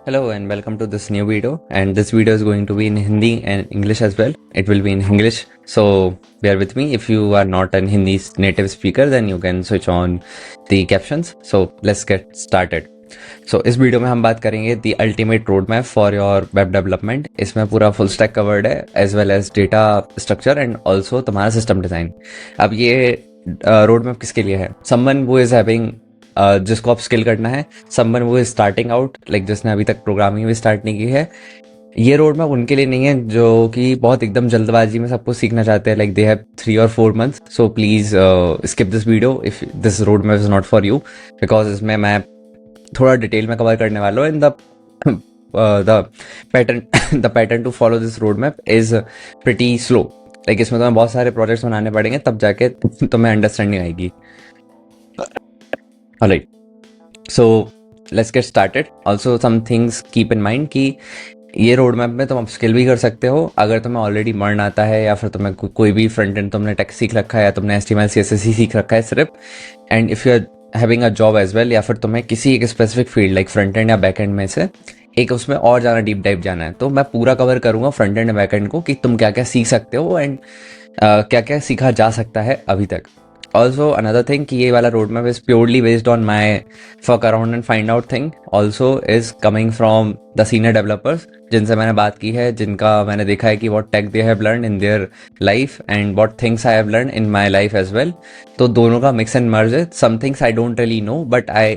Hello and welcome to this new video, and this video is going to be in Hindi and English as well. It will be in English, so bear with me. If you are not a Hindi native speaker, then you can switch on the captions. So let's get started. इस video में हम बात करेंगे the ultimate road map for your web development. इसमें पूरा full stack covered है as well as data structure and also तुम्हारा system design. अब ये रोड मैप किसके लिए है? समवन हु इज़ हैविंग जिसको आप स्किल करना है, समवन वो इज स्टार्टिंग आउट, लाइक जिसने अभी तक प्रोग्रामिंग भी स्टार्ट नहीं की है। ये रोड मैप उनके लिए नहीं है जो कि बहुत एकदम जल्दबाजी में सब कुछ सीखना चाहते हैं, like they have 3 or 4 months। So please skip this video if this road map is not for you, because इसमें मैं थोड़ा डिटेल में कवर करने वाला हूँ। In the pattern to follow this road map is pretty slow. Like इसमें तुम्हें बहुत सारे प्रोजेक्ट्स बनाने पड़ेंगे, तब जाके तुम्हें अंडरस्टैंडिंग आएगी। Alright, so let's get started. Also some things keep in mind कि ये रोड मैप में तुम अपस्किल भी कर सकते हो अगर तुम्हें ऑलरेडी मर्न आता है, या फिर तुम्हें कोई भी फ्रंट एंड तुमने टेक सीख रखा है, या तुमने HTML CSS सीख रखा है सिर्फ, and if you are having a job as well, या फिर तुम्हें किसी एक specific field like front end या बैक एंड में से एक उसमें और ज़्यादा डीप डाइव जाना है, तो मैं पूरा कवर करूँगा फ्रंट एंड बैक एंड को कि तुम क्या क्या सीख सकते हो एंड क्या क्या सीखा जा सकता है अभी तक। Also another thing कि ये वाला roadmap is purely based on my fuck around and find out thing, also is coming from the senior developers जिनसे मैंने बात की है, जिनका मैंने देखा है कि what tech they have learned in their life and what things I have learned in my life as well। तो दोनों का mix and merge है। Some things I don't really know but I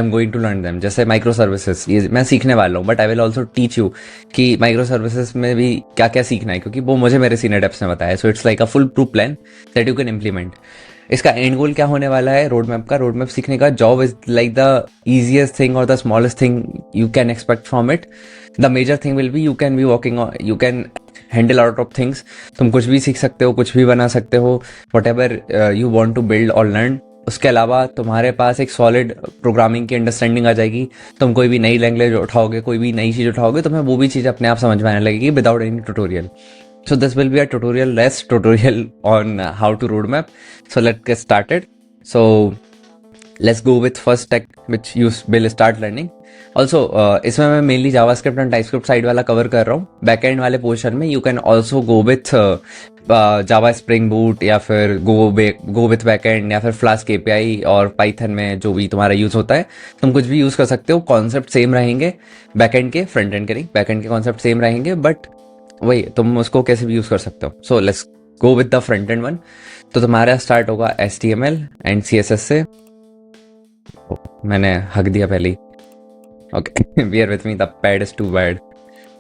am going to learn them। जैसे micro services ये मैं सीखने वाला हूँ, but I will also teach you कि माइक्रो सर्विसेज में भी क्या क्या सीखना है, क्योंकि वो मुझे मेरे सीनियर डेप्स ने बताया। So it's like a full proof plan that you can implement. इसका एंड गोल क्या होने वाला है रोड मैप का? रोड मैप सीखने का job is like the easiest thing और the smallest thing you can expect from it. The major thing will be you can be working, you can handle out of things. तुम कुछ भी सीख सकते हो, कुछ भी बना सकते हो, whatever you want to build और लर्न। उसके अलावा तुम्हारे पास एक सॉलिड प्रोग्रामिंग की अंडरस्टैंडिंग आ जाएगी। तुम कोई भी नई लैंग्वेज उठाओगे, कोई भी नई चीज़ उठाओगे, तुम्हें वो भी चीज़ अपने आप समझ में आने लगेगी without any tutorial. So this will be a tutorial-less tutorial on how to roadmap. So let's get started. So let's go with first tech which you will start learning. Also इसमें मैं mainly JavaScript and TypeScript side वाला cover कर रहा हूँ। Backend वाले portion में you can also go with Java spring boot, या फिर गो विथ बैकएंड, या फिर फ्लास्क API, और पाइथन में जो भी तुम्हारा यूज़ होता है तुम कुछ भी यूज़ कर सकते हो। कॉन्सेप्ट सेम रहेंगे बैकएंड के, फ्रंट एंड के नहीं, बैकएंड के कॉन्सेप्ट सेम रहेंगे, बट वही तुम उसको कैसे भी यूज़ कर सकते हो। So let's go with the front end one. तो तुम्हारा स्टार्ट होगा HTML एंड CSS से। मैंने हक दिया पहले ही, okay bear with me, the pad is too bad.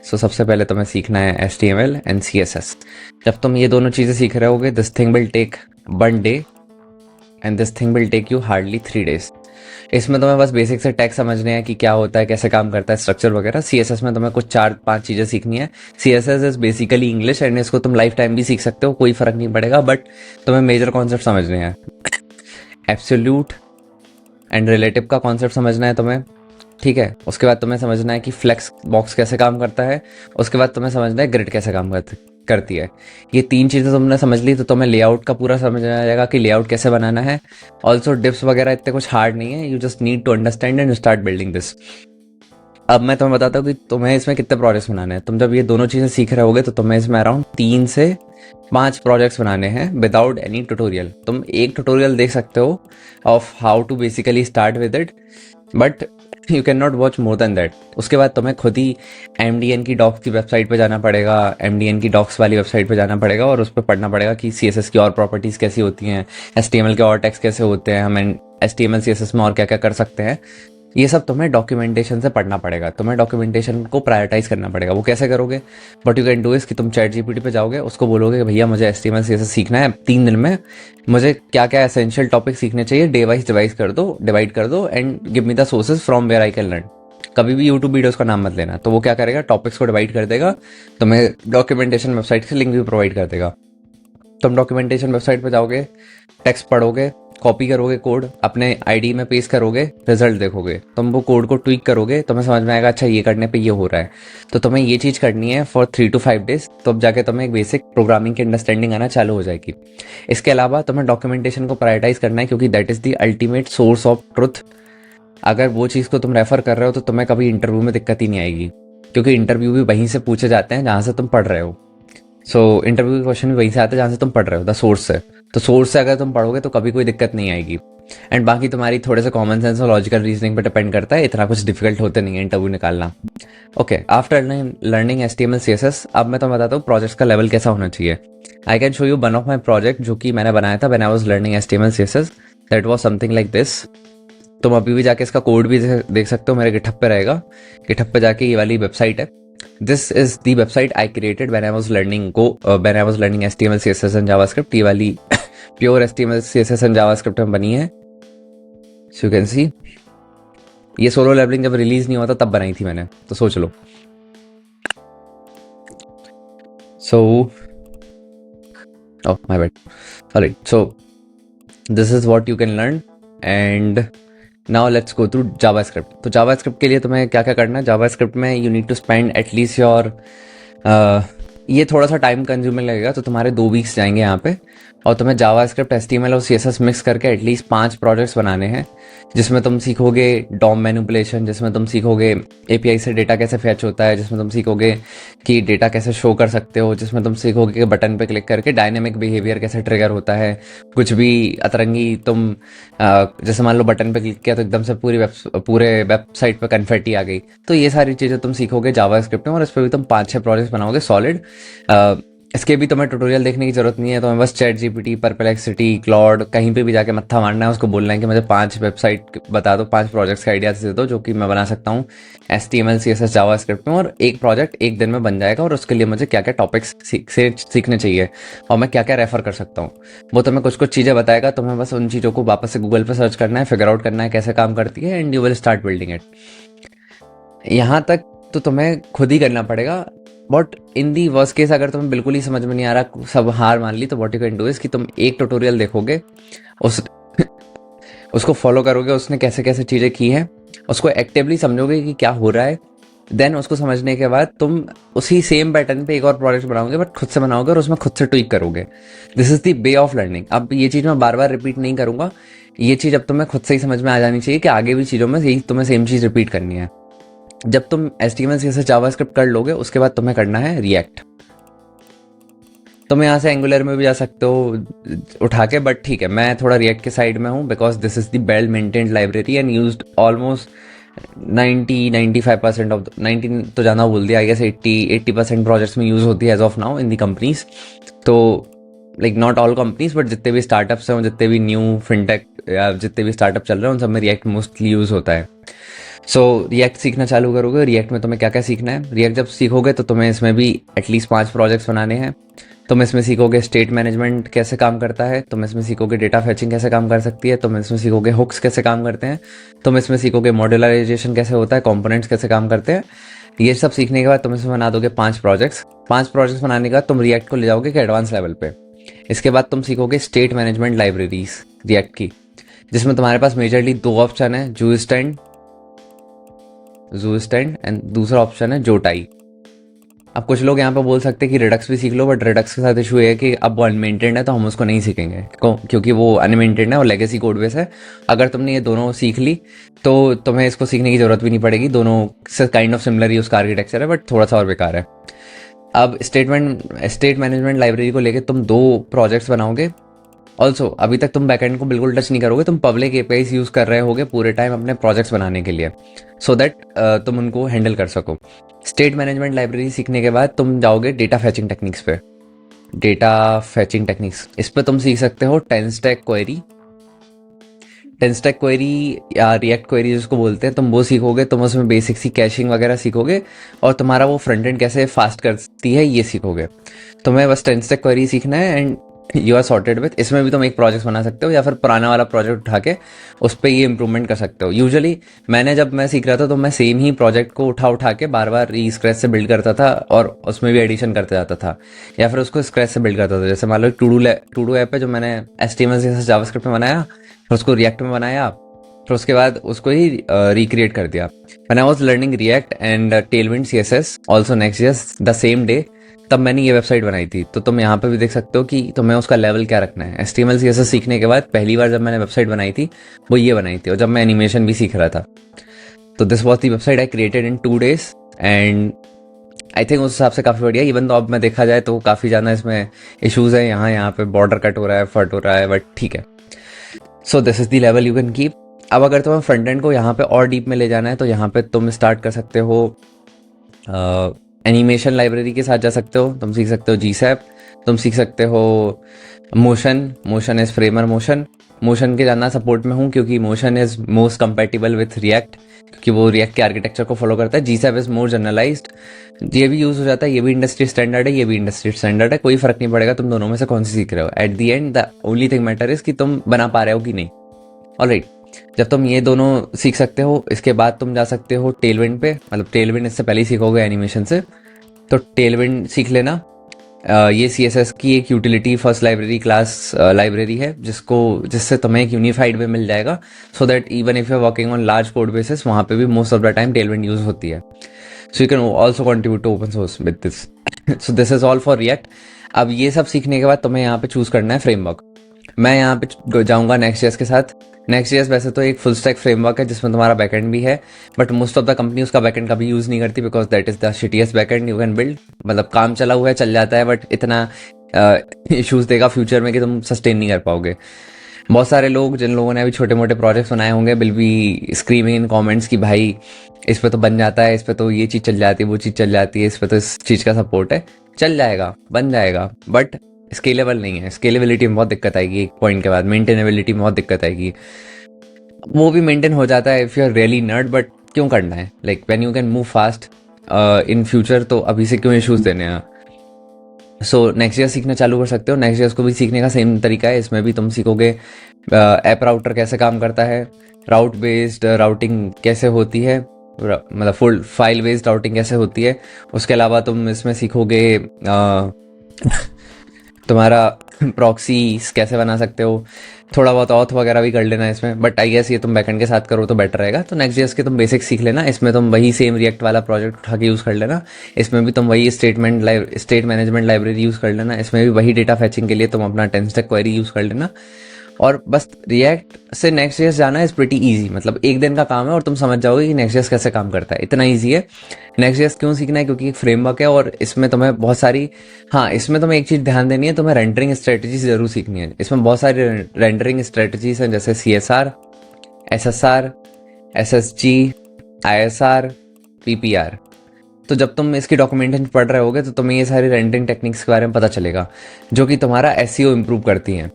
So सबसे पहले तुम्हें सीखना है HTML एंड CSS। जब तुम ये दोनों चीज़ें सीख रहे होगे, this thing will take 1 day and this thing will take you hardly 3 days। इसमें तुम्हें बस बेसिक से टैग समझने हैं कि क्या होता है, कैसे काम करता है, स्ट्रक्चर वगैरह। CSS में तुम्हें कुछ 4-5 चीज़ें सीखनी है। CSS is basically English and इसको तुम लाइफ टाइम भी सीख सकते हो, कोई फर्क नहीं पड़ेगा, बट तुम्हें मेजर कॉन्सेप्ट समझने हैं। एब्सोल्यूट एंड रिलेटिव का कॉन्सेप्ट समझना है तुम्हें, ठीक है। उसके बाद तुम्हें समझना है कि फ्लेक्स बॉक्स कैसे काम करता है। उसके बाद तुम्हें समझना है ग्रिड कैसे काम करती है। ये 3 चीज़ें तुमने समझ ली तो तुम्हें लेआउट का पूरा समझ आ जाएगा कि लेआउट कैसे बनाना है। ऑल्सो डिप्स वगैरह इतने कुछ हार्ड नहीं है, you just need to understand and start building this. अब मैं तुम्हें बताता हूँ कि तुम्हें इसमें कितने प्रोजेक्ट्स बनाने हैं। तुम जब ये दोनों चीज़ें सीख रहे होगे तो तुम्हें इसमें अराउंड 3 से 5 प्रोजेक्ट्स बनाने हैं विदाउट एनी ट्यूटोरियल। तुम एक ट्यूटोरियल देख सकते हो of how to basically start with it, but you can not watch more than that. उसके बाद तुम्हें खुद ही MDN की डॉक्स की वेबसाइट पे जाना पड़ेगा, MDN की डॉक्स वाली वेबसाइट पे जाना पड़ेगा, और उस पर पढ़ना पड़ेगा कि CSS की और प्रॉपर्टीज़ कैसी होती हैं, HTML के और टैग्स कैसे होते हैं, हम HTML CSS में और क्या क्या कर सकते हैं। ये सब तुम्हें डॉक्यूमेंटेशन से पढ़ना पड़ेगा। तुम्हें डॉक्यूमेंटेशन को प्रायोरिटाइज करना पड़ेगा। वो कैसे करोगे? बट यू कैन डू इस कि तुम ChatGPT पे जाओगे, उसको बोलोगे कि भैया मुझे HTML CSS सीखना है 3 दिन में, मुझे क्या क्या एसेंशियल टॉपिक सीखने चाहिए, डिवाइड कर दो and give me the sources from where I can learn. कभी भी यूट्यूब वीडियोस का नाम मत लेना। तो वो क्या करेगा, टॉपिक्स को डिवाइड कर देगा, तुम्हें डॉक्यूमेंटेशन वेबसाइट से लिंक भी प्रोवाइड कर देगा। तुम डॉक्यूमेंटेशन वेबसाइट पर जाओगे, टेक्स्ट पढ़ोगे, कॉपी करोगे कोड, अपने आईडी में पेस्ट करोगे, रिजल्ट देखोगे, तुम वो कोड को ट्वीक करोगे, तुम्हें समझ में आएगा अच्छा ये करने पे ये हो रहा है। तो तुम्हें ये चीज़ करनी है फॉर 3 to 5 days, तो अब जाके तुम्हें एक बेसिक प्रोग्रामिंग की अंडरस्टैंडिंग आना चालू हो जाएगी। इसके अलावा तुम्हें डॉक्यूमेंटेशन को प्रायोरिटाइज करना है, क्योंकि that is the ultimate source of truth. अगर वो चीज़ को तुम रेफर कर रहे हो तो तुम्हें कभी इंटरव्यू में दिक्कत ही नहीं आएगी, क्योंकि इंटरव्यू भी वहीं से पूछे जाते हैं जहाँ से तुम पढ़ रहे हो। सो इंटरव्यू के क्वेश्चन भी वहीं से आते हैं जहाँ से तुम पढ़ रहे हो, द सोर्स से। तो सोर्स से अगर तुम पढ़ोगे तो कभी कोई दिक्कत नहीं आएगी। एंड बाकी तुम्हारी थोड़े से कॉमन सेंस और लॉजिकल रीजनिंग पे डिपेंड करता है, इतना कुछ डिफिकल्ट होते नहीं है इंटरव्यू निकालना। Okay, after learning HTML CSS, अब मैं तुम्हें बताता हूँ प्रोजेक्ट का लेवल कैसा होना चाहिए। I can show you one of my project जो कि मैंने बनाया था when I was learning HTML CSS। That was something like this. तुम अभी भी जाके इसका कोड भी देख सकते हो, मेरे गिटहब पे रहेगा। गिटहब पे जाके ये वाली वेबसाइट है। This is the website I created when I was learning HTML CSS and JavaScript. ये वाली pure HTML CSS and JavaScript में बनी है। सो यू कैन सी, ये सोलो लेवलिंग जब रिलीज नहीं हुआ था तब बनाई थी मैंने, तो सोच लो। So oh my bad, alright. So this is what you can learn and now let's go through JavaScript. तो जावास्क्रिप्ट के लिए तुम्हें क्या क्या करना है? जावास्क्रिप्ट में you need to spend at least your, ये थोड़ा सा टाइम कंज्यूमिंग लगेगा, तो तुम्हारे 2 वीक्स जाएंगे यहाँ पे। और तुम्हें जावास्क्रिप्ट HTML और CSS मिक्स करके एटलीस्ट 5 प्रोजेक्ट्स बनाने हैं, जिसमें तुम सीखोगे डॉम मैनिपुलेशन, जिसमें तुम सीखोगे API से डेटा कैसे फैच होता है, जिसमें तुम सीखोगे कि डेटा कैसे शो कर सकते हो, जिसमें तुम सीखोगे कि बटन पे क्लिक करके डायनेमिक बिहेवियर कैसे ट्रिगर होता है। कुछ भी अतरंगी तुम जैसे मान लो बटन पे क्लिक किया तो एकदम से पूरे वेबसाइट पे कन्फेटी आ गई। तो ये सारी चीज़ें तुम सीखोगे जावास्क्रिप्ट में, और इस पर भी तुम 5-6 प्रोजेक्ट्स बनाओगे सॉलिड। इसके भी तुम्हें ट्यूटोरियल देखने की जरूरत नहीं है, तुम्हें बस ChatGPT, परप्लेक्सिटी, क्लॉड कहीं पे भी जाके मत्था मारना है, उसको बोलना है कि मुझे 5 वेबसाइट बता दो, 5 प्रोजेक्ट्स के आइडियाज दे दो जो कि मैं बना सकता हूँ HTML CSS जावास्क्रिप्ट में, और एक प्रोजेक्ट एक दिन में बन जाएगा। और उसके लिए मुझे क्या क्या टॉपिक्स सीखने चाहिए और मैं क्या क्या रेफर कर सकता हूँ, वो तुम्हें कुछ कुछ चीज़ें बताएगा। तुम्हें बस उन चीज़ों को वापस से गूगल पर सर्च करना है, फिगर आउट करना है कैसे काम करती है, and you will start building it. यहाँ तक तो तुम्हें खुद ही करना पड़ेगा। But in the worst case, अगर तुम्हें बिल्कुल ही समझ में नहीं आ रहा, सब हार मान ली, तो what you can do is कि तुम एक ट्यूटोरियल देखोगे, उस उसको फॉलो करोगे, उसने कैसे कैसे चीज़ें की हैं, उसको एक्टिवली समझोगे कि क्या हो रहा है। देन उसको समझने के बाद तुम उसी सेम पैटर्न पे एक और प्रोजेक्ट बनाओगे, बट खुद से बनाओगे और उसमें खुद से ट्वीक करोगे। This is the way of learning. अब ये चीज़ मैं बार बार रिपीट नहीं करूंगा, ये चीज़ अब तुम्हें खुद से ही समझ में आ जानी चाहिए कि आगे भी चीज़ों में यही तुम्हें सेम चीज़ रिपीट करनी है। जब तुम HTML CSS जावास्क्रिप्ट कर लोगे, उसके बाद तुम्हें करना है रिएक्ट। तुम यहाँ से एंगुलर में भी जा सकते हो उठा के, बट ठीक है, मैं थोड़ा रिएक्ट के साइड में हूँ, because this is the well maintained library and used almost 90-95% of 19 तो ज़्यादा बोल दिया, आई गेस 80% प्रोजेक्ट्स में यूज़ होती है as of now in the companies. तो like not all companies, but जितने भी स्टार्टअप्स हैं, जितने भी न्यू फिनटेक या जितने भी स्टार्टअप चल रहे हैं, उन सब में रिएक्ट मोस्टली यूज़ होता है। सो रिएक्ट सीखना चालू करोगे। रिएक्ट में तुम्हें क्या क्या सीखना है? रिएक्ट जब सीखोगे तो तुम्हें इसमें भी एटलीस्ट 5 प्रोजेक्ट्स बनाने हैं। तुम इसमें सीखोगे स्टेट मैनेजमेंट कैसे काम करता है, तुम इसमें सीखोगे डेटा फैचिंग कैसे काम कर सकती है, तुम इसमें सीखोगे हुक्स कैसे काम करते हैं, तुम इसमें सीखोगे मॉड्यूलराइजेशन कैसे होता है, कंपोनेंट्स कैसे काम करते हैं। ये सब सीखने के बाद तुम इसमें बना दोगे 5 प्रोजेक्ट्स। 5 प्रोजेक्ट्स बनाने के बाद तुम रिएक्ट को ले जाओगे कि एडवांस लेवल पे। इसके बाद तुम सीखोगे स्टेट मैनेजमेंट लाइब्रेरीज रिएक्ट की, जिसमें तुम्हारे पास मेजरली 2 ऑप्शन है, जू स्टैंड एंड दूसरा ऑप्शन है जोटाई। अब कुछ लोग यहाँ पे बोल सकते हैं कि रिडक्स भी सीख लो, बट रिडक्स के साथ इशू है कि अब वो अनमेंटेड है, तो हम उसको नहीं सीखेंगे क्योंकि वो अनमेंटेड है और लेगेसी कोड बेस है। अगर तुमने ये दोनों सीख ली तो तुम्हें इसको सीखने की जरूरत भी नहीं पड़ेगी। दोनों से काइंड ऑफ सिमिलर ही उसका आर्किटेक्चर है, बट थोड़ा सा और बेकार है। अब स्टेट मैनेजमेंट लाइब्रेरी को लेकर तुम 2 प्रोजेक्ट्स बनाओगे। ऑल्सो अभी तक तुम बैकएंड को बिल्कुल टच नहीं करोगे, तुम पब्लिक APIs यूज़ कर रहे होगे पूरे टाइम अपने प्रोजेक्ट्स बनाने के लिए, सो दैट तुम उनको हैंडल कर सको। स्टेट मैनेजमेंट लाइब्रेरी सीखने के बाद तुम जाओगे डेटा फैचिंग टेक्निक्स पे। डेटा फैचिंग टेक्निक्स, इस पर तुम सीख सकते हो 10 स्टैक क्वेरी या रिएक्ट क्वेरी जिसको बोलते हैं, तुम वो सीखोगे। तुम उसमें बेसिक सी कैशिंग वगैरह सीखोगे और तुम्हारा वो फ्रंट एंड कैसे फास्ट करती है ये सीखोगे। तुम्हें बस 10 स्टैक क्वेरी सीखना है and you are sorted with. इसमें भी तुम एक प्रोजेक्ट बना सकते हो या फिर पुराना वाला प्रोजेक्ट उठा के उस पर ये इंप्रूवमेंट कर सकते हो। यूजुअली जब मैं सीख रहा था तो मैं सेम ही प्रोजेक्ट को उठा के बार बार स्क्रैच से बिल्ड करता था और उसमें भी एडिशन करते जाता था, या फिर उसको स्क्रैच से बिल्ड करता था। जैसे मान लो टू डू ऐप है जो मैंने HTML CSS जावास्क्रिप्ट में बनाया, फिर उसको रिएक्ट में बनाया, फिर उसके बाद उसको ही रिक्रिएट कर दिया। When I was learning react and Tailwind CSS also next year the same day, तब मैंने ये वेबसाइट बनाई थी। तो तुम यहाँ पे भी देख सकते हो कि तुम्हें उसका लेवल क्या रखना है। HTML CSS सीखने के बाद पहली बार जब मैंने वेबसाइट बनाई थी वो ये बनाई थी, और जब मैं एनिमेशन भी सीख रहा था। तो this was the website I created in 2 days, and I think उस हिसाब से काफ़ी बढ़िया। इवन तो अब मैं देखा जाए तो काफ़ी ज़्यादा इसमें इशूज़ है, यहाँ पे बॉर्डर कट हो रहा है, फट हो रहा है, बट ठीक है। So this is the level you can keep. अब अगर तुम्हें फ्रंट एंड को यहाँ पे और डीप में ले जाना है तो यहाँ पे तुम स्टार्ट कर सकते हो, एनिमेशन लाइब्रेरी के साथ जा सकते हो। तुम सीख सकते हो GSAP, तुम सीख सकते हो मोशन इज़ फ्रेमर मोशन के ज़्यादा सपोर्ट में हूँ क्योंकि motion is most compatible with react, क्योंकि वो रिएक्ट के आर्किटेक्चर को फॉलो करता है। GSAP इज़ मोर जनरलाइज्ड, ये भी यूज़ हो जाता है, ये भी इंडस्ट्री स्टैंडर्ड है, ये भी इंडस्ट्री स्टैंडर्ड है। कोई फ़र्क नहीं पड़ेगा तुम दोनों में से कौन सी सीख रहे हो। At the and the only thing matter is कि तुम बना पा रहे हो कि नहीं। ऑलराइट, जब तुम ये दोनों सीख सकते हो, इसके बाद तुम जा सकते हो टेलविंड पे। मतलब टेलविंड इससे पहले ही सीखोगे एनिमेशन से, तो टेलविंड सीख लेना। ये CSS की एक utility first library class library है जिससे तुम्हें एक यूनिफाइड वे मिल जाएगा, so that even if you are working on large code bases वहाँ पे भी most of the time Tailwind use होती है। So you can also contribute to open source with this. So this is all for React. अब ये सब सीखने के बाद तुम्हें यहाँ पे चूज करना है फ्रेमवर्क। मैं यहाँ पे जाऊँगा Next.js के साथ। Next.js वैसे तो एक फुल स्टैक फ्रेमवर्क है जिसमें तुम्हारा बैकएंड भी है, but most of the company उसका बैकएंड कभी यूज़ नहीं करती because that is the shittiest backend you can build. मतलब काम चला हुआ है, चल जाता है, बट इतना इश्यूज देगा फ्यूचर में कि तुम सस्टेन नहीं कर पाओगे। बहुत सारे लोग जिन लोगों ने अभी छोटे मोटे प्रोजेक्ट्स बनाए होंगे will be screaming in comments कि भाई इस पे तो बन जाता है, इस पे तो ये चीज़ चल जाती है, वो चीज़ चल जाती है, इस पे तो इस चीज़ का सपोर्ट है, चल जाएगा, बन जाएगा, बट स्केलेबल नहीं है। स्केलेबिलिटी में बहुत दिक्कत आएगी एक पॉइंट के बाद, मेंटेनेबिलिटी में बहुत दिक्कत आएगी। वो भी मेंटेन हो जाता है if you are really nerd, but क्यों करना है? Like when you can move fast in future, तो अभी से क्यों इश्यूज देने हैं? सो Next.js सीखना चालू कर सकते हो। Next.js को भी सीखने का सेम तरीका है, इसमें भी तुम सीखोगे ऐप राउटर कैसे काम करता है, राउट बेस्ड राउटिंग कैसे होती है, मतलब फुल फाइल बेस्ड राउटिंग कैसे होती है। उसके अलावा तुम इसमें सीखोगे तुम्हारा प्रॉक्सीज कैसे बना सकते हो। थोड़ा बहुत ऑथ वगैरह भी कर लेना इसमें, बट आई गेस ये तुम बैकएंड के साथ करो तो बेटर रहेगा। तो Next.js के तुम बेसिक सीख लेना, इसमें तुम वही सेम रिएक्ट वाला प्रोजेक्ट उठा के यूज़ कर लेना। इसमें भी तुम वही स्टेट मैनेजमेंट लाइब्रेरी यूज़ कर लेना। इसमें भी वही डेटा फैचिंग के लिए तुम अपना 10 स्टैक क्वेरी यूज़ कर लेना। और बस रिएक्ट से Next.js जाना इज़ प्रिटी ईजी, मतलब एक दिन का काम है और तुम समझ जाओगे कि Next.js कैसे काम करता है, इतना ईजी है। Next.js क्यों सीखना है? क्योंकि एक फ्रेमवर्क है और इसमें तुम्हें बहुत सारी, हाँ इसमें तुम्हें एक चीज़ ध्यान देनी है, तुम्हें रेंडरिंग स्ट्रेटजीज जरूर सीखनी है। इसमें बहुत सारी रेंडरिंग स्ट्रेटजीज हैं, जैसे CSR, SSR, SSG, ISR, PPR। तो जब तुम इसकी डॉक्यूमेंटेशन पढ़ रहे होगे तो तुम्हें ये सारी रेंडरिंग टेक्निक्स के बारे में पता चलेगा, जो कि तुम्हारा SEO इम्प्रूव करती हैं।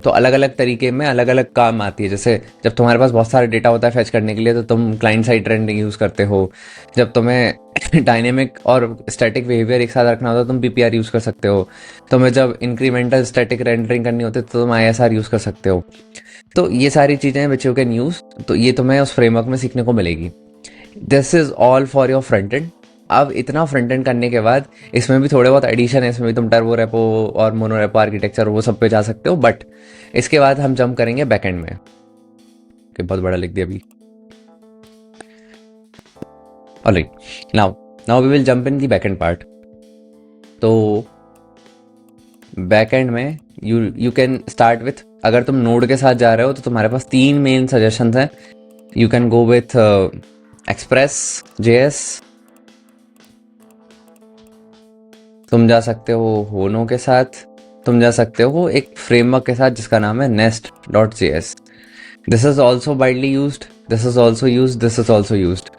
तो अलग अलग तरीके में अलग अलग काम आती है। जैसे जब तुम्हारे पास बहुत सारा डेटा होता है फैच करने के लिए तो तुम क्लाइंट साइड रेंडरिंग यूज़ करते हो। जब तुम्हें डायनेमिक और स्टैटिक बिहेवियर एक साथ रखना होता है तो तुम PPR यूज़ कर सकते हो। तुम्हें जब इंक्रीमेंटल स्टैटिक रेंडरिंग करनी होती है तो तुम ISR यूज़ कर सकते हो। तो ये सारी चीज़ें विच यू कैन यूज़, तो ये तुम्हें उस फ्रेमवर्क में सीखने को मिलेगी। This is all for your front end. अब इतना फ्रंट एंड करने के बाद इसमें भी थोड़े बहुत एडिशन है, इसमें भी तुम टर्बो रेपो और मोनो रेपो आर्किटेक्चर वो सब पे जा सकते हो, बट इसके बाद हम जंप करेंगे बैकएंड में। कि बहुत बड़ा लिख दिया अभी। Alright, now we will jump in the backend part. तो बैकएंड में यू कैन स्टार्ट विथ, अगर तुम नोड के साथ जा रहे हो तो तुम्हारे पास 3 मेन सजेशंस हैं। You can go with express JS, तुम जा सकते हो होनो के साथ, तुम जा सकते हो एक फ्रेमवर्क के साथ जिसका नाम है nest.js। This is also widely used, this is also used, this is also used.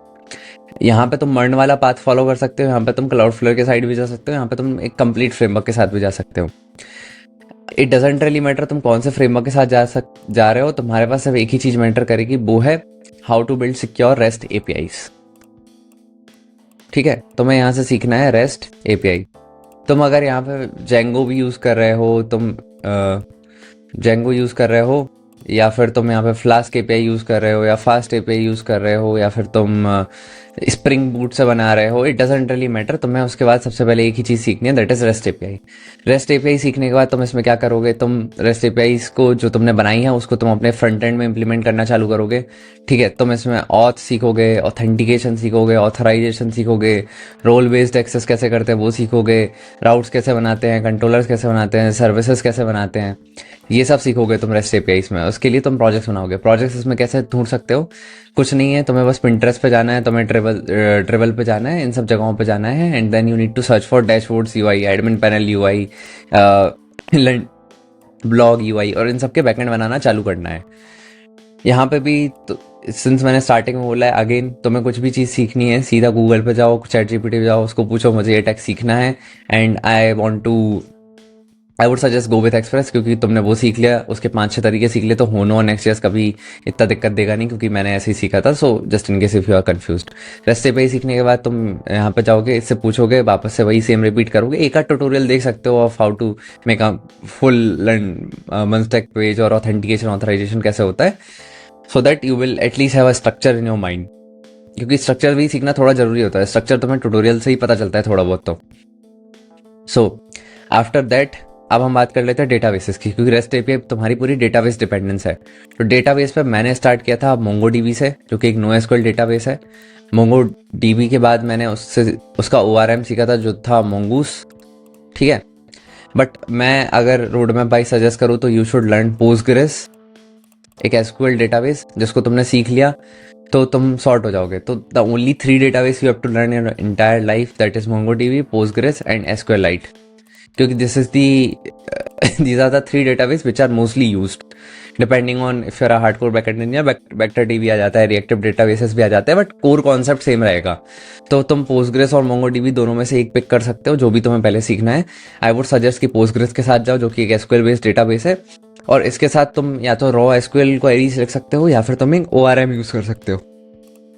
यहाँ पे तुम मर्न वाला पाथ फॉलो कर सकते हो, यहाँ पे तुम क्लाउडफ्लेयर के साइड भी जा सकते हो, यहाँ पे तुम एक कंप्लीट फ्रेमवर्क के साथ भी जा सकते हो। इट डजेंट रियली मैटर तुम कौन से फ्रेमवर्क के साथ जा रहे हो, तुम्हारे पास सिर्फ एक ही चीज मैटर करेगी, वो है how to build secure REST APIs। ठीक है, तुम्हें यहाँ से सीखना है REST API। तुम अगर यहाँ पे जेंगो भी यूज़ कर रहे हो, तुम जेंगो यूज़ कर रहे हो या फिर तुम यहाँ पे फ्लास्क एपीआई यूज़ कर रहे हो या फास्ट एपीआई यूज़ कर रहे हो या फिर तुम स्प्रिंग बूट से बना रहे हो, इट डजेंट रियली मैटर। तुम्हें उसके बाद सबसे पहले एक ही चीज़ सीखनी है, that is rest API. Rest API सीखने के बाद तुम इसमें क्या करोगे, तुम रेस्ट एपीआई को जो तुमने बनाई है उसको तुम अपने फ्रंट एंड में इंप्लीमेंट करना चालू करोगे। ठीक है, तुम इसमें ऑथ सीखोगे, ऑथेंटिकेशन सीखोगे, ऑथराइजेशन सीखोगे, रोल बेस्ड एक्सेस कैसे करते हैं वो सीखोगे, राउट्स कैसे बनाते हैं, कंट्रोलर्स कैसे बनाते हैं, सर्विसेज कैसे बनाते हैं, ये सब सीखोगे तुम रेस्ट एपीआई में। उसके लिए तुम प्रोजेक्ट्स बनाओगे। प्रोजेक्ट्स इसमें कैसे ढूंढ सकते हो, कुछ नहीं है, तुम्हें बस पिंटरेस्ट पे जाना है, तुम्हें ट्रेवल पे जाना है, इन सब जगहों पे जाना है, and then you need to search for dashboards UI, admin panel UI, blog UI, और इन सब के बैकएंड बनाना चालू करना है। यहाँ पे भी तो, सिंस मैंने स्टार्टिंग में बोला है, अगेन तुम्हें कुछ भी चीज़ सीखनी है सीधा गूगल पे जाओ, चैट जीपीटी पे जाओ, उसको पूछो मुझे ये टैक्स सीखना है and I would suggest go with express, क्योंकि तुमने वो सीख लिया, उसके 5-6 तरीके सीख लिए, तो होनो और नेक्स्ट कभी इतना दिक्कत देगा नहीं, क्योंकि मैंने ऐसे ही सीखा था। So just in case if you are confused, रेस्टे पे ही सीखने के बाद तुम यहाँ पे जाओगे, इससे पूछोगे, वापस से वही सेम रिपीट करोगे। एक आध ट्यूटोरियल देख सकते हो of how to make a full MERN stack page और ऑथेंटिकेशन ऑथराइजेशन कैसे होता है, so that you will at least have a structure in your mind, क्योंकि स्ट्रक्चर भी सीखना थोड़ा जरूरी होता है। स्ट्रक्चर तुम्हें ट्यूटोरियल से ही पता चलता है थोड़ा बहुत। तो सो आफ्टर दैट अब हम बात कर लेते हैं डेटाबेसेस की, क्योंकि रेस्ट एपीआई तुम्हारी पूरी डेटाबेस डिपेंडेंस है। तो डेटाबेस पे मैंने स्टार्ट किया था मोंगो डीबी से, जो कि एक NoSQL डेटाबेस है। मोंगो डीबी के बाद मैंने उसका ORM सीखा था, जो था मोंगूस। ठीक है, बट मैं अगर रोड मैप बाई सजेस्ट करूँ तो यू शुड लर्न पोस्टग्रेस, एक SQL डेटाबेस, जिसको तुमने सीख लिया तो तुम सॉर्ट हो जाओगे। तो the only 3 database you have to learn in entire life, that is MongoDB, Postgres and SQLite, क्योंकि this is the these are the 3 database which are mostly used depending on if you're a hardcore backend engineer। vector db आ जाता है, reactive databases भी आ जाते हैं, but core concept same रहेगा। तो तुम postgres और mongodb दोनों में से एक पिक कर सकते हो, जो भी तुम्हें पहले सीखना है। आई वुड सजेस्ट कि postgres के साथ जाओ, जो कि एक SQL बेस्ड डेटाबेस है, और इसके साथ तुम या तो रॉ SQL क्वेरीज लिख सकते हो या फिर तुम एक ORM यूज कर सकते हो।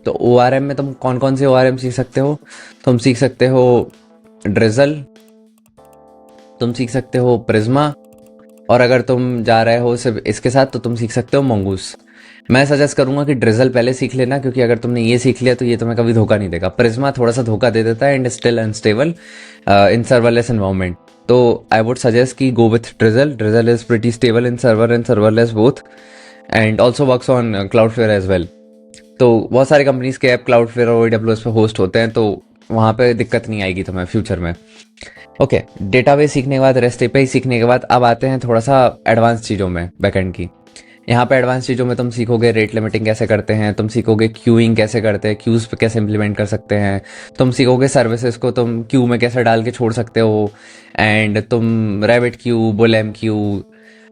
तो ORM में तुम कौन कौन से ORM सीख सकते हो, तुम सीख सकते हो ड्रिजल, तुम सीख सकते हो प्रिज्मा, और अगर तुम जा रहे हो सिर्फ इसके साथ तो तुम सीख सकते हो मंगूस। मैं सजेस्ट करूंगा कि ड्रिजल पहले सीख लेना, क्योंकि अगर तुमने ये सीख लिया तो ये तुम्हें कभी धोखा नहीं देगा। प्रिज्मा थोड़ा सा धोखा दे देता है and still unstable in serverless environment. तो आई वुड सजेस्ट कि go with Drizzle. Drizzle is pretty stable in server and serverless both, and also works on Cloudflare as well. तो बहुत सारे कंपनीज के ऐप क्लाउडफ्लेयर और AWS पे host होते हैं, तो वहाँ पे दिक्कत नहीं आएगी तुम्हें फ्यूचर में। ओके, डेटाबेस सीखने के बाद, रेस्ट एपीआई सीखने के बाद, अब आते हैं थोड़ा सा एडवांस चीज़ों में बैकएंड की। यहाँ पे एडवांस चीज़ों में तुम सीखोगे रेट लिमिटिंग कैसे करते हैं, तुम सीखोगे क्यूइंग कैसे करते हैं, क्यूज पे कैसे इंप्लीमेंट कर सकते हैं, तुम सीखोगे सर्विसेज को तुम क्यू में कैसे डाल के छोड़ सकते हो, एंड तुम रैबिट क्यू, बुलएम क्यू,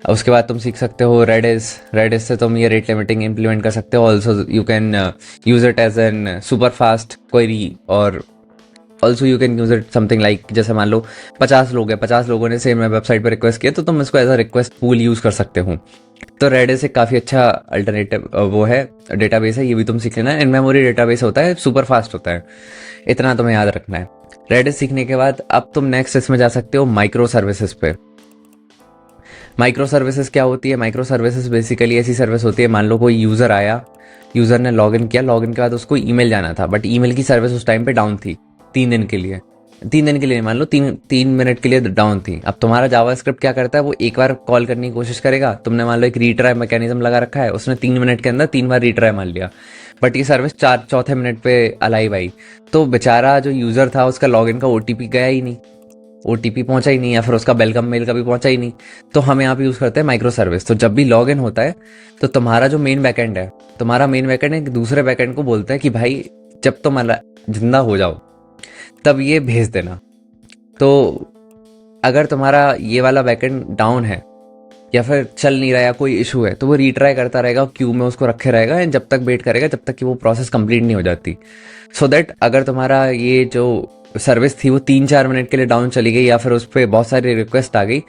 उसके बाद तुम सीख सकते हो रेडिस से तुम ये रेट लिमिटिंग इंप्लीमेंट कर सकते हो। Also you can use it as an super fast query, और also you can use it something like, जैसे मान लो 50 लोग हैं, 50 लोगों ने सेम वेबसाइट पर रिक्वेस्ट किया, तो तुम इसको as a request pool use कर सकते हो। तो रेडिस एक काफ़ी अच्छा अल्टरनेटिव वो है, डेटाबेस है, ये भी तुम सीख लेना। इन मेमोरी डेटाबेस होता है, सुपर फास्ट होता है, इतना तुम्हें याद रखना है। रेडिस सीखने के बाद अब तुम नेक्स्ट इसमें जा सकते हो माइक्रो सर्विसेज पे। माइक्रो सर्विसेज क्या होती है? माइक्रो सर्विसेज बेसिकली ऐसी सर्विस होती है, मान लो कोई यूज़र आया, यूज़र ने लॉगिन किया, लॉगिन के बाद उसको ईमेल जाना था, बट ईमेल की सर्विस उस टाइम पे डाउन थी 3 दिन के लिए। 3 दिन के लिए मान लो, 3 मिनट के लिए डाउन थी। अब तुम्हारा जावास्क्रिप्ट क्या करता है, वो एक बार कॉल करने की कोशिश करेगा, तुमने मान लो एक रीट्राई मैकेनिज्म लगा रखा है, उसने 3 मिनट के अंदर 3 बार रीट्राई मार लिया, बट ये सर्विस चौथे मिनट पे अलाइव आई, तो बेचारा जो यूज़र था उसका लॉगिन का OTP गया ही नहीं, OTP पहुंचा ही नहीं, या फिर उसका वेलकम मेल का भी पहुंचा ही नहीं। तो हम यहाँ पे यूज़ करते हैं माइक्रो सर्विस। तो जब भी लॉग इन होता है तो तुम्हारा जो मेन बैकएंड है, तुम्हारा मेन बैकएंड एक दूसरे बैकएंड को बोलता है कि भाई जब तुम जिंदा हो जाओ तब ये भेज देना। तो अगर तुम्हारा ये वाला बैकएंड डाउन है या फिर चल नहीं रहा या कोई इशू है, तो वो रीट्राई करता रहेगा, क्यू में उसको रखे रहेगा, जब तक वेट करेगा जब तक कि वो प्रोसेस कंप्लीट नहीं हो जाती। सो दैट अगर तुम्हारा ये जो सर्विस थी वो 3-4 मिनट के लिए डाउन चली गई या फिर उस पर बहुत सारी रिक्वेस्ट आ गई,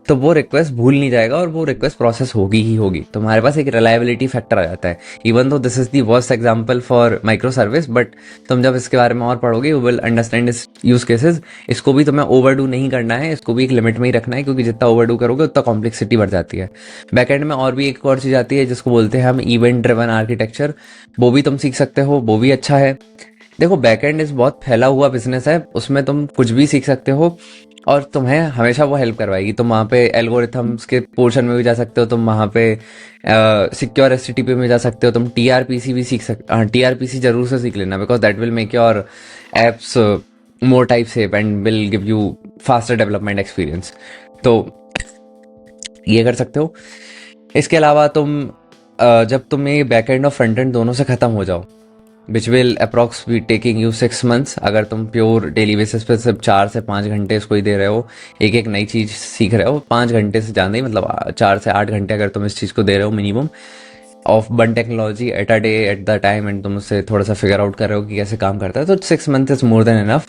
तो वो रिक्वेस्ट भूल नहीं जाएगा और वो रिक्वेस्ट प्रोसेस होगी ही होगी। तो हमारे पास एक रिलायबिलिटी फैक्टर आ जाता है। Even though this is the worst example for micro service, but तुम जब इसके बारे में और पढ़ोगे यू विल अंडरस्टैंड इस यूज केसेस। इसको भी तुम्हें ओवरडू नहीं करना है, इसको भी एक लिमिट में ही रखना है, क्योंकि जितना ओवरडू करोगे उतना कॉम्प्लेक्सिटी बढ़ जाती है। बैकएंड में और भी एक और चीज़ आती है जिसको बोलते हैं हम इवेंट ड्रिवन आर्किटेक्चर। वो भी तुम सीख सकते हो, वो भी अच्छा है। देखो बैकएंड इज बहुत फैला हुआ बिजनेस है, उसमें तुम कुछ भी सीख सकते हो और तुम्हें हमेशा वो हेल्प करवाएगी। तुम वहाँ पे एल्गोरिथम्स के पोर्शन में भी जा सकते हो, तुम वहाँ पे सिक्योर एचटीटीपी में जा सकते हो, तुम टीआरपीसी भी सीख सकते। हाँ, टीआरपीसी जरूर से सीख लेना, because that will make your apps more type safe and will give you faster development experience. तो ये कर सकते हो। इसके अलावा तुम जब तुम ये बैकएंड और फ्रंट एंड दोनों से ख़त्म हो जाओ, which will approx be taking you 6 months, अगर तुम प्योर डेली बेसिस पे सिर्फ 4 से 5 घंटे इसको ही दे रहे हो, एक एक नई चीज़ सीख रहे हो, 5 घंटे से ज़्यादा ही, मतलब 4 से 8 घंटे अगर तुम इस चीज़ को दे रहे हो minimum of one technology at a day at the time, and तुम उससे थोड़ा सा फिगर आउट कर रहे हो कि कैसे काम करता है, तो 6 month is more than enough.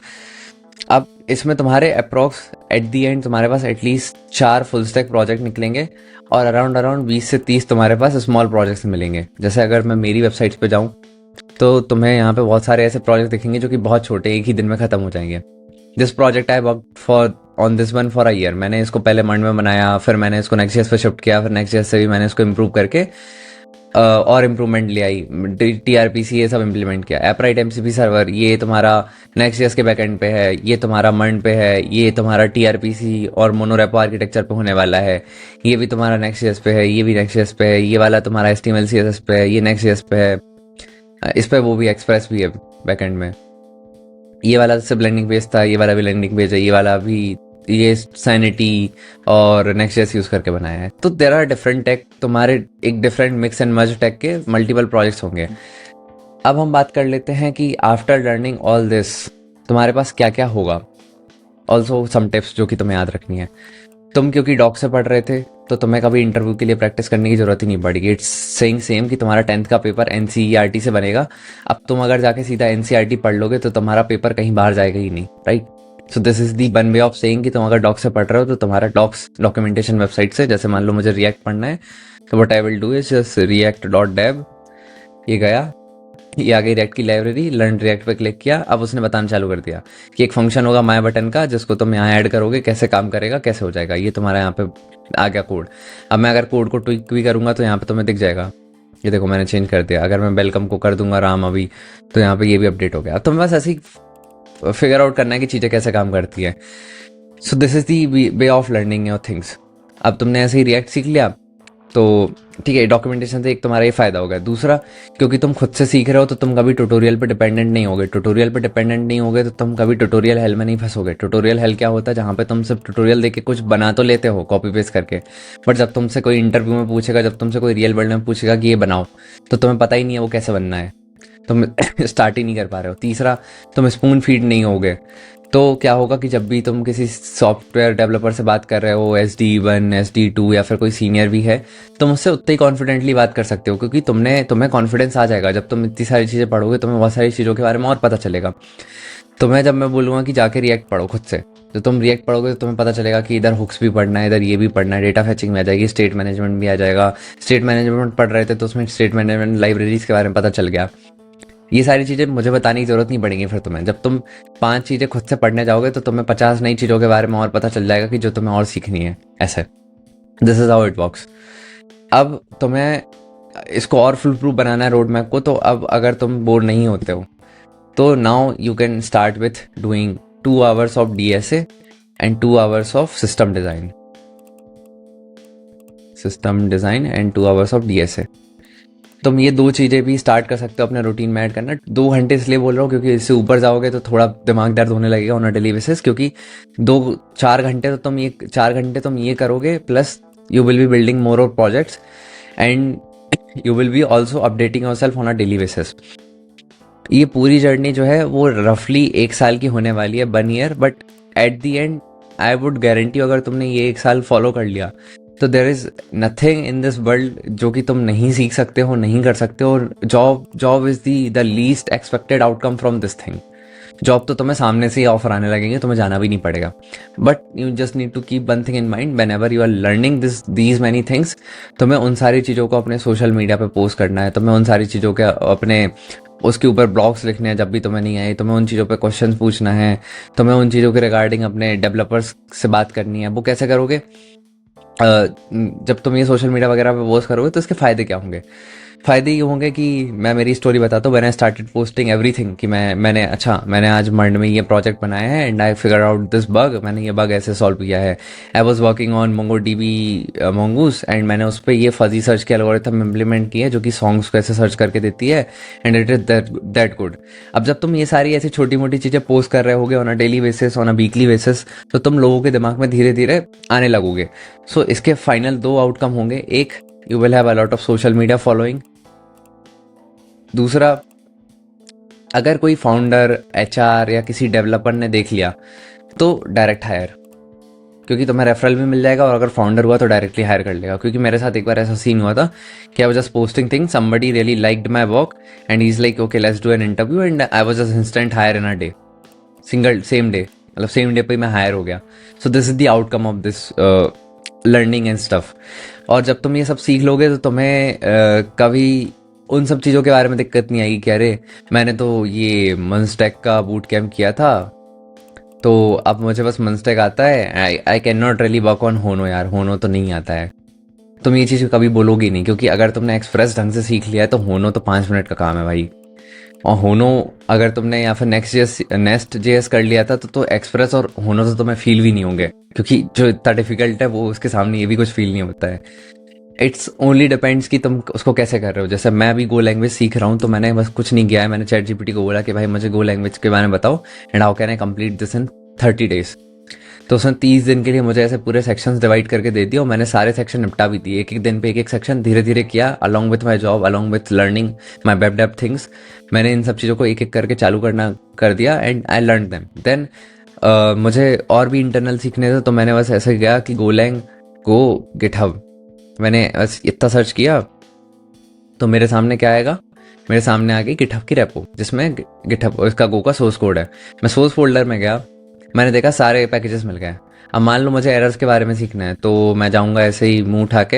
अब इसमें तुम्हारे अप्रॉक्स एट दी एंड तुम्हारे पास एटलीस्ट 4 फुल स्टैक प्रोजेक्ट निकलेंगे और अराउंड अराउंड 20 से 30 तुम्हारे पास स्मॉल प्रोजेक्ट्स मिलेंगे। जैसे अगर मैं मेरी वेबसाइट पे जाऊँ तो तुम्हें यहाँ पे बहुत सारे ऐसे प्रोजेक्ट दिखेंगे जो कि बहुत छोटे, एक ही दिन में खत्म हो जाएंगे। This project I work for on this one for a year. मैंने इसको पहले मंड में बनाया, फिर मैंने इसको नेक्स्ट.js पे शिफ्ट किया, फिर नेक्स्ट.js से भी मैंने इसको इम्प्रूव करके और इम्प्रूवमेंट ले आई, टीआरपीसी ये सब इम्प्लीमेंट किया। एपराइट एमसीपी सर्वर ये तुम्हारा नेक्स्ट.js के बैकएंड पे है, ये तुम्हारा मंड पे है, ये तुम्हारा टीआरपीसी और मोनोरेपो आर्किटेक्चर पे होने वाला है, ये भी तुम्हारा नेक्स्ट.js पे है, ये भी नेक्स्ट.js पे है, ये वाला तुम्हारा HTML CSS पे है, ये नेक्स्ट.js पे है, इस पे वो भी एक्सप्रेस भी है बैकएंड में। ये वाला से ब्लेंडिंग पेज था, ये वाला भी ब्लेंडिंग पेज है, ये वाला भी, ये सैनिटी और नेक्स्ट.js यूज करके बनाया है। तो देयर आर डिफरेंट टेक, तुम्हारे एक different mix and merge tech के मल्टीपल प्रोजेक्ट्स होंगे। अब हम बात कर लेते हैं कि आफ्टर लर्निंग ऑल दिस तुम्हारे पास क्या क्या होगा। ऑल्सो सम टिप्स जो कि तुम्हें याद रखनी है। तुम क्योंकि डॉक से पढ़ रहे थे तो तुम्हें कभी इंटरव्यू के लिए प्रैक्टिस करने की जरूरत ही नहीं पड़ेगी। इट्स सेइंग सेम कि तुम्हारा 10th का पेपर एनसीईआरटी से बनेगा। अब तुम अगर जाके सीधा एनसीईआरटी पढ़ लोगे तो तुम्हारा पेपर कहीं बाहर जाएगा ही नहीं, right. So this is the one way of saying कि तुम अगर डॉक से पढ़ रहे हो तो तुम्हारा डॉक्स डॉक्यूमेंटेशन वेबसाइट से, जैसे मान लो मुझे रिएक्ट पढ़ना है तो what I will do is just react.dev, ये गया, ये आ गई रिएक्ट की लाइब्रेरी, लर्न रिएक्ट पे क्लिक किया। अब उसने बताना चालू कर दिया कि एक फंक्शन होगा माय बटन का जिसको तुम यहाँ ऐड करोगे, कैसे काम करेगा, कैसे हो जाएगा। ये तुम्हारा यहाँ पे आ गया कोड। अब मैं अगर कोड को ट्विक भी करूंगा तो यहाँ पे तुम्हें दिख जाएगा, ये देखो मैंने चेंज कर दिया। अगर मैं वेलकम को कर दूंगा राम अभी, तो यहाँ पे ये भी अपडेट हो गया। अब तुम्हें बस ऐसे ही फिगर आउट करना है कि चीज़ें कैसे काम करती है। सो this is the way of learning your things. अब तुमने ऐसे ही रिएक्ट सीख लिया तो ठीक है, डॉक्यूमेंटेशन से एक तुम्हारा ये फायदा होगा। दूसरा, क्योंकि तुम खुद से सीख रहे हो तो तुम कभी ट्यूटोरियल पे डिपेंडेंट नहीं होगे। ट्यूटोरियल पे डिपेंडेंट नहीं होगे तो तुम कभी ट्यूटोरियल हेल में नहीं फंसोगे। ट्यूटोरियल हेल क्या होता है, जहाँ पे तुम सिर्फ ट्यूटोरियल देख के कुछ बना तो लेते हो कॉपी पेस्ट करके, बट जब तुमसे कोई इंटरव्यू में पूछेगा, जब तुमसे कोई रियल वर्ल्ड में पूछेगा कि ये बनाओ, तो तुम्हें पता ही नहीं है वो कैसे बनना है, तुम स्टार्ट ही नहीं कर पा रहे हो। तीसरा, तुम स्पून फीड नहीं होगे। तो क्या होगा कि जब भी तुम किसी सॉफ्टवेयर डेवलपर से बात कर रहे हो, SD1 SD2 या फिर कोई सीनियर भी है, तुम उससे उतने ही कॉन्फिडेंटली बात कर सकते हो, क्योंकि तुम्हें कॉन्फिडेंस आ जाएगा। जब तुम इतनी सारी चीज़ें पढ़ोगे तुम्हें बहुत सारी चीज़ों के बारे में और पता चलेगा। जब मैं बोलूँगा कि जाके रिएक्ट पढ़ो खुद से, तो तुम रिएक्ट पढ़ोगे तो तुम्हें पता चलेगा कि इधर हुक्स भी पढ़ना है, इधर ये भी पढ़ना है, डेटा फैचिंग में आ जाएगी, स्टेट मैनेजमेंट भी आ जाएगा। स्टेट मैनेजमेंट पढ़ रहे थे तो उसमें स्टेट मैनेजमेंट लाइब्रेरीज के बारे में पता चल गया। ये सारी चीज़ें मुझे बताने की जरूरत नहीं पड़ेगी फिर तुम्हें। जब तुम 5 चीज़ें खुद से पढ़ने जाओगे तो तुम्हें 50 नई चीज़ों के बारे में और पता चल जाएगा कि जो तुम्हें और सीखनी है। ऐसे this is how it works. अब तुम्हें इसको और फुल प्रूफ बनाना है रोड मैप को। तो अब अगर तुम बोर नहीं होते हो तो now you can start with doing 2 hours of DSA and 2 hours of system design and 2 hours of DSA। तुम ये 2 चीज़ें भी स्टार्ट कर सकते हो अपने रूटीन में ऐड करना। 2 घंटे इसलिए बोल रहा हूँ क्योंकि इससे ऊपर जाओगे तो थोड़ा दिमाग दर्द होने लगेगा ऑन अ डेली बेसिस, क्योंकि 2-4 घंटे तो तुम ये 4 घंटे तुम ये करोगे, plus you will be building more और projects and you will be also updating yourself on a daily basis. ये पूरी जर्नी जो है वो रफली 1 साल की होने वाली है, 1 year, but at the and I would guarantee अगर तुमने ये 1 साल फॉलो कर लिया तो there is nothing in this world जो कि तुम नहीं सीख सकते हो, नहीं कर सकते हो। Job is the least expected outcome from this thing. Job तो तुम्हें सामने से ही ऑफर आने लगेंगे, तुम्हें जाना भी नहीं पड़ेगा। But you just need to keep one thing in mind, whenever you are learning these many things, तुम्हें उन सारी चीज़ों को अपने सोशल मीडिया पे पोस्ट करना है, तुम्हें उन सारी चीज़ों के अपने उसके ऊपर ब्लॉग्स लिखने हैं जब भी तुम्हें नहीं आए, तुम्हें उन चीज़ों पे क्वेश्चंस पूछना है, तुम्हें उन चीज़ों के रिगार्डिंग अपने डेवलपर्स से बात करनी है। वो कैसे करोगे? जब तुम ये सोशल मीडिया वगैरह पे पोस्ट करोगे तो इसके फ़ायदे क्या होंगे? फ़ायदे ये होंगे कि मैं मेरी स्टोरी बताता हूँ, मैंने स्टार्टेड पोस्टिंग एवरीथिंग कि मैंने आज मंड में ये प्रोजेक्ट बनाया है and I figure out this bug, मैंने ये बग ऐसे सॉल्व किया है। I was working on Mongo dB मोंगूस and मैंने उस पर ये फजी सर्च के एल्गोरिथम इम्प्लीमेंट किए जो कि सॉन्ग्स को ऐसे सर्च करके देती है and it is that good. अब जब तुम ये सारी ऐसी छोटी मोटी चीज़ें पोस्ट कर रहे होगे on a daily basis, on a weekly basis, तो तुम लोगों के दिमाग में धीरे धीरे आने लगोगे। सो इसके फाइनल दो आउटकम होंगे। एक, you will have a lot of social media following. दूसरा, अगर कोई फाउंडर, एचआर या किसी डेवलपर ने देख लिया तो डायरेक्ट हायर, क्योंकि तुम्हें रेफरल भी मिल जाएगा, और अगर फाउंडर हुआ तो डायरेक्टली हायर कर लेगा। क्योंकि मेरे साथ एक बार ऐसा सीन हुआ था कि I was just posting things, somebody really liked my work and he is like okay let's do an interview and I was just instant hire in a day, single same day, मतलब same day पे मैं hire हो गया। So this is the outcome of this learning and stuff. और जब तुम ये सब सीख लोगे तो तुम्हें कभी उन सब चीज़ों के बारे में दिक्कत नहीं आएगी कि अरे मैंने तो ये मंस्टेक का बूट कैम्प किया था तो अब मुझे बस मंस्टेक आता है, I can not really work on होनो, यार होनो तो नहीं आता है। तुम ये चीज़ कभी बोलोगी नहीं, क्योंकि अगर तुमने एक्सप्रेस ढंग से सीख लिया है तो होनो तो 5 मिनट का काम है भाई। और होनो अगर तुमने या फिर नेक्स्ट जेएस कर लिया था तो एक्सप्रेस और होनो तो तुम्हें फील भी नहीं होंगे, क्योंकि जो इतना डिफिकल्ट है वो उसके सामने ये भी कुछ फील नहीं होता है। इट्स ओनली डिपेंड्स कि तुम उसको कैसे कर रहे हो। जैसे मैं अभी गो लैंग्वेज सीख रहा हूँ तो मैंने बस कुछ नहीं किया है, मैंने चैट जीपीटी को बोला कि भाई मुझे गो लैंग्वेज के बारे में बताओ and how can I complete this in 30 days। तो उसने 30 दिन के लिए मुझे ऐसे पूरे सेक्शंस डिवाइड करके दे दिए और मैंने सारे सेक्शन निपटा भी दिए, एक एक दिन पे एक एक सेक्शन धीरे धीरे किया, along with my job, along with learning my web dev things. मैंने इन सब चीज़ों को एक एक करके चालू करना कर दिया and I learn them. Then मुझे और भी इंटरनल सीखने थे तो मैंने बस ऐसे गया कि गोलैंग गो गिटहब, मैंने बस इतना सर्च किया तो मेरे सामने क्या आएगा, मेरे सामने आ गई गिटहब की रेपो जिसमें गिटहब इसका गो का सोर्स कोड है। मैं सोर्स फोल्डर में गया, मैंने देखा सारे पैकेजेस मिल गए। अब मान लो मुझे एरर्स के बारे में सीखना है तो मैं जाऊंगा ऐसे ही मुंह उठा के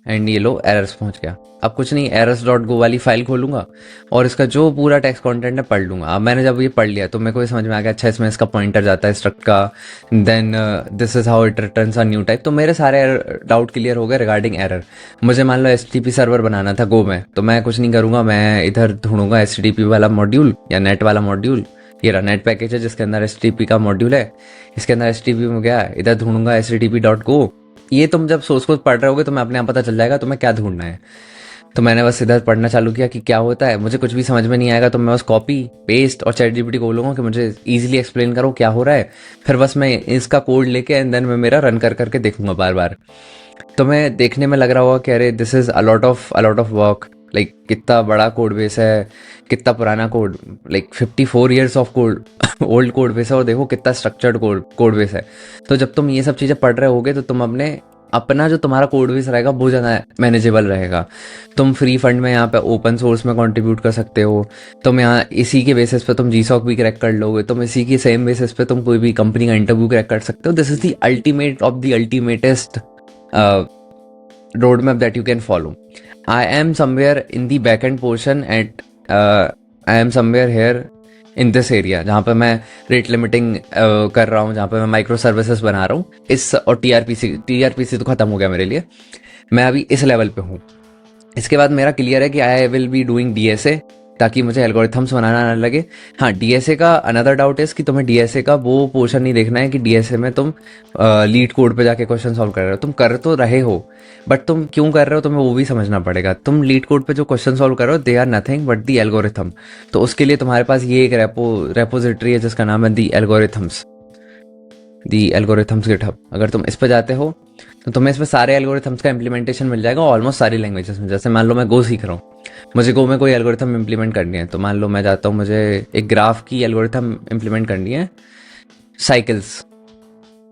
एंड ये लो एरर्स पहुंच गया। अब कुछ नहीं, errors.go वाली फाइल खोलूंगा और इसका जो पूरा टेक्स्ट कंटेंट है पढ़ लूंगा। अब मैंने जब ये पढ़ लिया तो मेरे को ये समझ में आ गया, अच्छा इसमें इसका पॉइंटर जाता है स्ट्रक्ट का, then this is how it returns a new type. तो मेरे सारे डाउट क्लियर हो गए रिगार्डिंग एरर। मुझे मान लो एचटीटीपी सर्वर बनाना था गो में, तो मैं कुछ नहीं करूंगा, मैं इधर ढूंढूंगा एचटीटीपी वाला मॉड्यूल या नेट वाला मॉड्यूल। ये रहा नेट पैकेज है जिसके अंदर एचटीटीपी का मॉड्यूल है, इसके अंदर एचटीटीपी में गया, इधर ढूंढूंगा http.go। ये तुम जब सोर्स कोड पढ़ रहे होगे तुम्हें अपने आप पता चल जाएगा तुम्हें क्या ढूंढना है। तो मैंने बस इधर पढ़ना चालू किया कि क्या होता है। मुझे कुछ भी समझ में नहीं आएगा तो मैं बस कॉपी पेस्ट और चैट जीपीटी को बोलूँगा कि मुझे इजीली एक्सप्लेन करो क्या हो रहा है, फिर बस मैं इसका कोड लेके एंड देन मैं मेरा रन कर करके देखूंगा बार बार। तो मैं देखने में लग रहा होगा कि अरे this is a lot of work, like कितना बड़ा कोड बेस है, कितना पुराना code, like 54 years of code old code base है, और देखो कितना स्ट्रक्चर्ड कोड बेस है। तो जब तुम ये सब चीज़ें पढ़ रहे होगे तो तुम अपना जो तुम्हारा कोड बेस रहेगा वो ज़्यादा मैनेजेबल रहेगा। तुम फ्री फंड में यहाँ पे ओपन सोर्स में कंट्रीब्यूट कर सकते हो, तुम यहाँ इसी के बेसिस पे तुम जीसॉक भी क्रैक कर लोगे, तुम इसी के सेम बेसिस पे तुम कोई भी कंपनी का इंटरव्यू क्रैक कर सकते हो। This is the ultimate of the ultimatest roadmap that you can follow. I am somewhere in the backend portion at I am somewhere here in this area जहाँ पे मैं रेट लिमिटिंग कर रहा हूँ, जहाँ पे मैं माइक्रो सर्विसेज बना रहा हूँ इस, और टीआरपीसी तो खत्म हो गया मेरे लिए, मैं अभी इस लेवल पे हूँ। इसके बाद मेरा क्लियर है कि I will be doing DSA ताकि मुझे एल्गोरिथम्स बनाना ना लगे। हाँ, डीएसए का अनदर डाउट है कि तुम्हें डीएसए का वो पोर्शन नहीं देखना है कि डीएसए में तुम लीड कोड पे जाके क्वेश्चन सॉल्व कर रहे हो। तुम कर तो रहे हो बट तुम क्यों कर रहे हो तुम्हें वो भी समझना पड़ेगा। तुम लीड कोड पे जो क्वेश्चन सॉल्व कर रहे हो they are nothing but the algorithm. तो उसके लिए तुम्हारे पास ये एक रेपोजिटरी है जिसका नाम है दी एल्गोरिथम्स गिटहब। अगर तुम इस पर जाते हो तो तुम्हें इसमें सारे एल्गोरिथम्स का इंप्लीमेंटेशन मिल जाएगा ऑलमोस्ट सारी लैंग्वेजेस में। जैसे मान लो मैं गो सीख रहा हूँ, मुझे गो में कोई एल्गोरिथम इंप्लीमेंट करनी है, तो मान लो मैं जाता हूँ मुझे एक ग्राफ की एल्गोरिथम इंप्लीमेंट करनी है,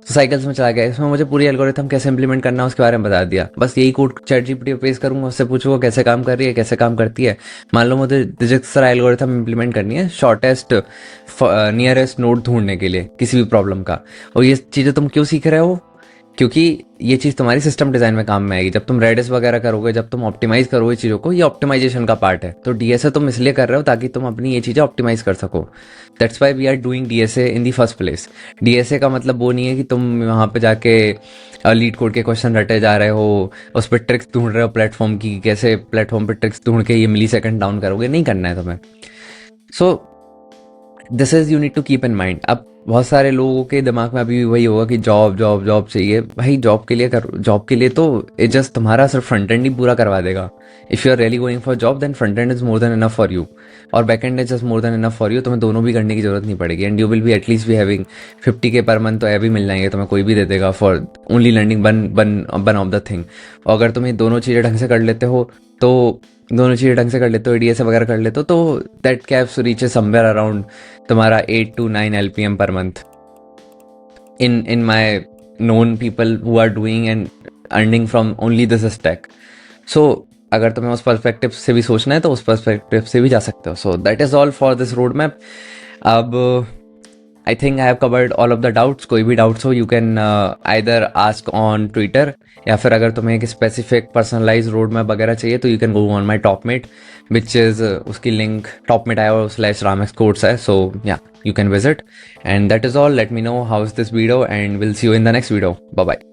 तो साइकिल्स में चला गया, इसमें मुझे पूरी एल्गोरिथम कैसे इंप्लीमेंट करना है उसके बारे में बता दिया। बस यही कोड चैट जीपीटी पे पेश करूंगा, उससे पूछूंगा कैसे काम कर रही है, कैसे काम करती है। मान लो मुझे जिस तरह एल्गोरिथम इंप्लीमेंट करनी है शॉर्टेस्ट नियरेस्ट नोड ढूंढने के लिए किसी भी प्रॉब्लम का, और ये चीज़ें तुम क्यों सीख रहे हो? क्योंकि ये चीज़ तुम्हारी सिस्टम डिज़ाइन में काम में आएगी। जब तुम रेडिस वगैरह करोगे, जब तुम ऑप्टिमाइज करोगे चीज़ों को, ये ऑप्टिमाइजेशन का पार्ट है। तो डीएसए तुम इसलिए कर रहे हो ताकि तुम अपनी ये चीज़ें ऑप्टिमाइज कर सको। That's why we are doing DSA in the first place. DSA का मतलब वो नहीं है कि तुम वहाँ पे जाके लीड कोड के क्वेश्चन रटे जा रहे हो, उस पर ट्रिक्स ढूंढ रहे हो प्लेटफॉर्म की, कैसे प्लेटफॉर्म पर ट्रिक्स ढूंढ के ये मिली सेकंड डाउन करोगे, नहीं करना है तुम्हें। So this is you need to keep in mind. अब बहुत सारे लोगों के दिमाग में अभी वही होगा कि जॉब जॉब जॉब चाहिए। भाई जॉब के लिए करो, जॉब के लिए तो इट जस्ट तुम्हारा सिर्फ फ्रंट एंड ही पूरा करवा देगा। If you are really going for job then front end is more than enough for you, और back end is just more than enough for you. तुम्हें दोनों भी करने की जरूरत नहीं पड़ेगी, and you will be at least be having 50K per month, तो अभी मिल जाएंगे तुम्हें, कोई भी दे देगा for only learning one of the thing. और अगर तुम ये दोनों चीज़ें ढंग से कर लेते हो, तो दोनों चीज़ें ढंग से कर लेते हो, एडीएस वगैरह कर लेते हो, तो that caps reaches somewhere around तुम्हारा 8 to 9 LPM per month in my known people who are doing and earning from only this stack. So अगर तुम्हें उस पर्सपेक्टिव से भी सोचना है तो उस पर्सपेक्टिव से भी जा सकते हो। So that is all for this road map. अब I think I have covered all of the doubts. कोई भी डाउट्स हो you can either ask on Twitter, या फिर अगर तुम्हें एक स्पेसिफिक पर्सनलाइज रोड मैप वगैरह चाहिए तो you can go on my Topmate, which is उसकी लिंक topmate.io/Ramex course है। सो या you can visit, and that is all. Let me know how is this video and will see you in the next video. Bye bye.